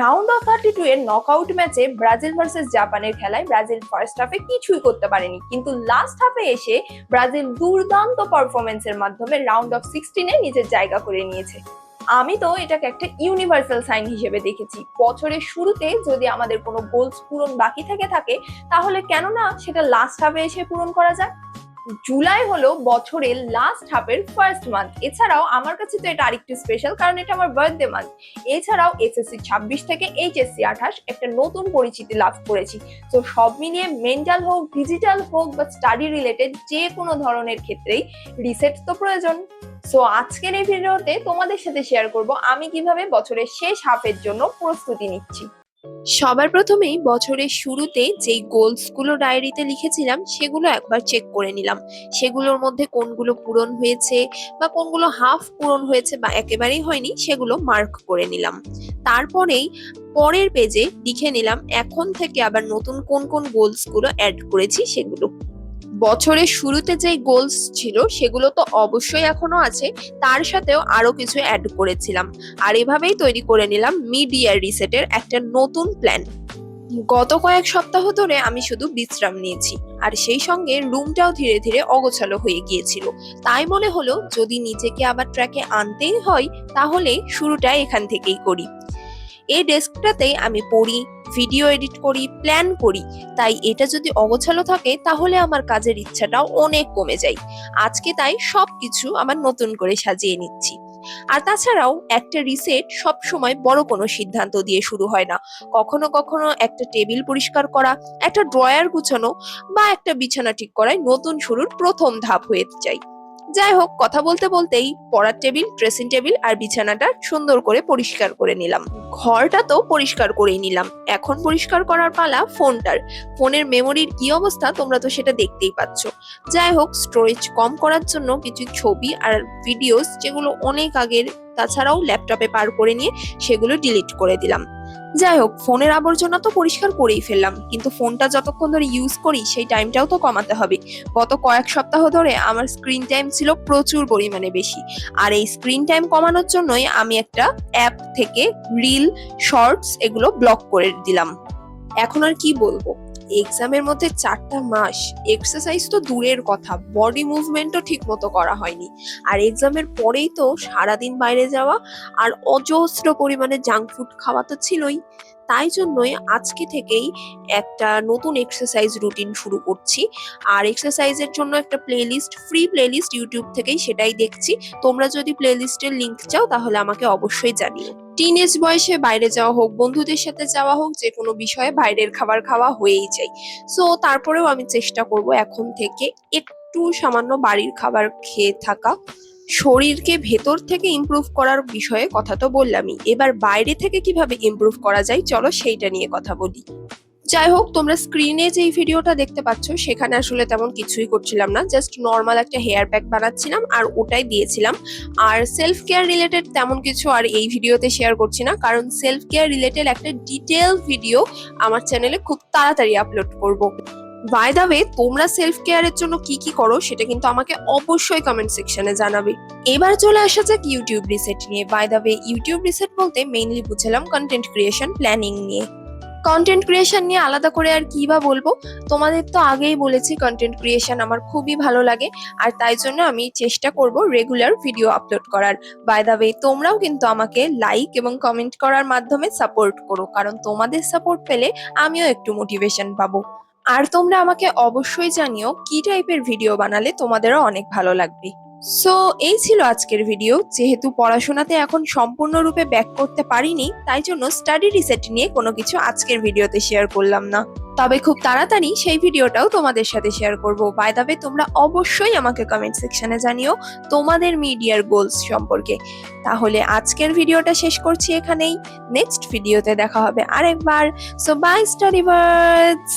Round of 32 এর knockout ম্যাচে Brazil versus জাপানের খেলায় ব্রাজিল ফার্স্ট হাফে কিছুই করতে পারেনি, কিন্তু লাস্ট হাফে এসে ব্রাজিল দুর্দান্ত পারফরমেন্সের মাধ্যমে রাউন্ড অফ 16 নিজের জায়গা করে নিয়েছে। আমি তো এটাকে একটা ইউনিভার্সাল সাইন হিসেবে দেখেছি। বছরের শুরুতে যদি আমাদের কোনো গোলস পূরণ বাকি থাকে তাহলে কেন না সেটা লাস্ট হাফে এসে পূরণ করা যায়। জুলাই হলো বছরের লাস্ট হাফের ফার্স্ট মান্থ। এছাড়াও আমার কাছে তো এটা আরেকটু স্পেশাল, কারণ এটা আমার বার্থডে মান্থ। এছাড়াও এসএসসি 26 থেকে এইচএসসি 28 একটা নতুন পরিচিতি লাভ করেছি। তো সব মিলিয়ে মেন্টাল হোক, ডিজিটাল হোক বা স্টাডি রিলেটেড যে কোনো ধরনের ক্ষেত্রেই রিসেট তো প্রয়োজন। সো আজকের এই ভিডিওতে তোমাদের সাথে শেয়ার করব আমি কিভাবে বছরের শেষ হাফের জন্য প্রস্তুতি নিচ্ছি। সবার প্রথমেই বছরের শুরুতে যেই গোলস গুলো ডায়েরিতে লিখেছিলাম সেগুলো একবার চেক করে নিলাম। সেগুলোর মধ্যে কোনগুলো পূরণ হয়েছে বা কোনগুলো হাফ পূরণ হয়েছে বা একেবারেই হয়নি সেগুলো মার্ক করে নিলাম। তারপরেই পরের পেজে লিখে নিলাম এখন থেকে আবার নতুন কোন কোন গোলস গুলো অ্যাড করেছি সেগুলো। বছরের শুরুতে যে গোলস ছিল সেগুলো তো অবশ্যই এখনো আছে, তার সাথেও আরো কিছু অ্যাড করেছিলাম। আর এভাবেই তৈরি করে নিলাম মিড ইয়ার রিসেটের একটা নতুন প্ল্যান। গত কয়েক সপ্তাহ ধরে আমি শুধু বিশ্রাম নিয়েছি, আর সেই সঙ্গে রুমটাও ধীরে ধীরে অগোছালো হয়ে গিয়েছিল। তাই মনে হলো যদি নিজেকে আবার ট্র্যাকে আনতেই হয় তাহলে শুরুটা এখান থেকেই করি। এই ডেস্কটাতেই আমি পড়ি, ভিডিও এডিট করি, প্ল্যান করি। তাই এটা যদি অগোছালো থাকে তাহলে আমার কাজের ইচ্ছাটাও অনেক কমে যায়। আজকে তাই সবকিছু আমার নতুন করে সাজিয়ে নিচ্ছি। আর তাছাড়াও একটা রিসেট সব সময় বড় কোনো সিদ্ধান্ত দিয়ে শুরু হয় না। কখনো কখনো একটা টেবিল পরিষ্কার করা, একটা ড্রয়ার গুছানো বা একটা বিছানা ঠিক করাই নতুন শুরুর প্রথম ধাপ হয়ে যায়। যাই হোক, কথা বলতে বলতেই পড়ার টেবিল, ড্রেসিং টেবিল আর বিছানাটা সুন্দর করে পরিষ্কার করে নিলাম। ঘরটা তো পরিষ্কার করেই নিলাম, এখন পরিষ্কার করার পালা ফোনটার। ফোনের মেমোরির কি অবস্থা তোমরা তো সেটা দেখতেই পাচ্ছ। যাই হোক, স্টোরেজ কম করার জন্য কিছু ছবি আর ভিডিওস যেগুলো অনেক আগের, তাছাড়াও ল্যাপটপে পার করে নিয়ে সেগুলো ডিলিট করে দিলাম। যাই হোক, ফোনের আবর্জনা তো পরিষ্কার করেই ফেললাম, কিন্তু ফোনটা যতক্ষণ ধরে ইউজ করি সেই টাইমটাও তো কমাতে হবে। গত কয়েক সপ্তাহ ধরে আমার স্ক্রিন টাইম ছিল প্রচুর পরিমাণে বেশি, আর এই স্ক্রিন টাইম কমানোর জন্যই আমি একটা অ্যাপ থেকে রিল, শর্টস এগুলো ব্লক করে দিলাম। এখন আর কি বলবো, এক্সামের মধ্যে 4টা মাস এক্সারসাইজ তো দূরের কথা, বডি মুভমেন্টও ঠিক মতো করা হয়নি। আর এক্সামের পরেই তো সারাদিন বাইরে যাওয়া আর অজস্র পরিমাণে জাঙ্ক ফুড খাওয়া তো ছিলই। তাই জন্যই আজকে থেকেই একটা নতুন এক্সারসাইজ রুটিন শুরু করছি। আর এক্সারসাইজের জন্য একটা প্লেলিস্ট, ফ্রি প্লেলিস্ট ইউটিউব থেকেই সেটাই দেখছি। তোমরা যদি প্লেলিস্টের লিংক চাও তাহলে আমাকে অবশ্যই জানিও। টিনেজ বয়সে বাইরে যাওয়া হোক, বন্ধুদের সাথে যাওয়া হোক, যে কোনো বিষয়ে বাইরের খাবার খাওয়া হয়েই যায়। সো তারপরেও আমি চেষ্টা করব এখন থেকে একটু সামান্য বাড়ির খাবার খেয়ে থাকা। শরীরকে ভেতর থেকে ইমপ্রুভ করার বিষয়ে কথা তো বললামই, এবার বাইরে থেকে কিভাবে ইমপ্রুভ করা যায় চলো সেইটা নিয়ে কথা বলি। যাই হোক, তোমরা স্ক্রিনে যেই ভিডিওটা দেখতে পাচ্ছ সেখানে আসলে তেমন কিছুই করছিলাম না, জাস্ট নর্মাল একটা হেয়ার প্যাক বানাচ্ছিলাম আর ওটাই দিয়েছিলাম। আর সেলফ কেয়ার রিলেটেড তেমন কিছু আর এই ভিডিওতে শেয়ার করছি না, কারণ সেলফ কেয়ার রিলেটেড একটা ডিটেল ভিডিও আমার চ্যানেলে খুব তাড়াতাড়ি আপলোড করব। বাই দ্য ওয়ে, তোমরা সেলফ কেয়ারের জন্য কি কি করো সেটা কিন্তু আমাকে অবশ্যই কমেন্ট সেকশনে জানাবে। এবার চলে আসা যাক ইউটিউব রিসেট নিয়ে। By the way, YouTube reset বলতে মেইনলি বুঝলাম কন্টেন্ট ক্রিয়েশন প্ল্যানিং নিয়ে। কন্টেন্ট ক্রিয়েশন নিয়ে আলাদা করে আর কি বা বলবো, তোমাদের তো আগেই বলেছি কন্টেন্ট ক্রিয়েশন আমার খুবই ভালো লাগে, আর তাই জন্য আমি চেষ্টা করব রেগুলার ভিডিও আপলোড করার। বাই দ্য ওয়ে, তোমরাও কিন্তু আমাকে লাইক এবং কমেন্ট করার মাধ্যমে সাপোর্ট করো, কারণ তোমাদের সাপোর্ট পেলে আমিও একটু মোটিভেশন পাবো। আর তোমরা আমাকে অবশ্যই জানিও কি টাইপের ভিডিও বানালে তোমাদেরও অনেক ভালো লাগবে। সো এই ছিল আজকের ভিডিও। যেহেতু পড়াশোনাতে এখন সম্পূর্ণরূপে ব্যাক করতে পারিনি, তাই জন্য স্টাডি রিসেট নিয়ে কোনো কিছু আজকের ভিডিওতে শেয়ার করলাম না। তবে খুব তাড়াতাড়ি সেই ভিডিওটাও তোমাদের সাথে শেয়ার করব। বাই দ্য ওয়ে, তোমরা অবশ্যই আমাকে কমেন্ট সেকশনে জানিও তোমাদের মিডিয়ার গোলস সম্পর্কে। তাহলে আজকের ভিডিওটা শেষ করছি এখানেই, নেক্সট ভিডিওতে দেখা হবে আরেকবার। So bye study birds.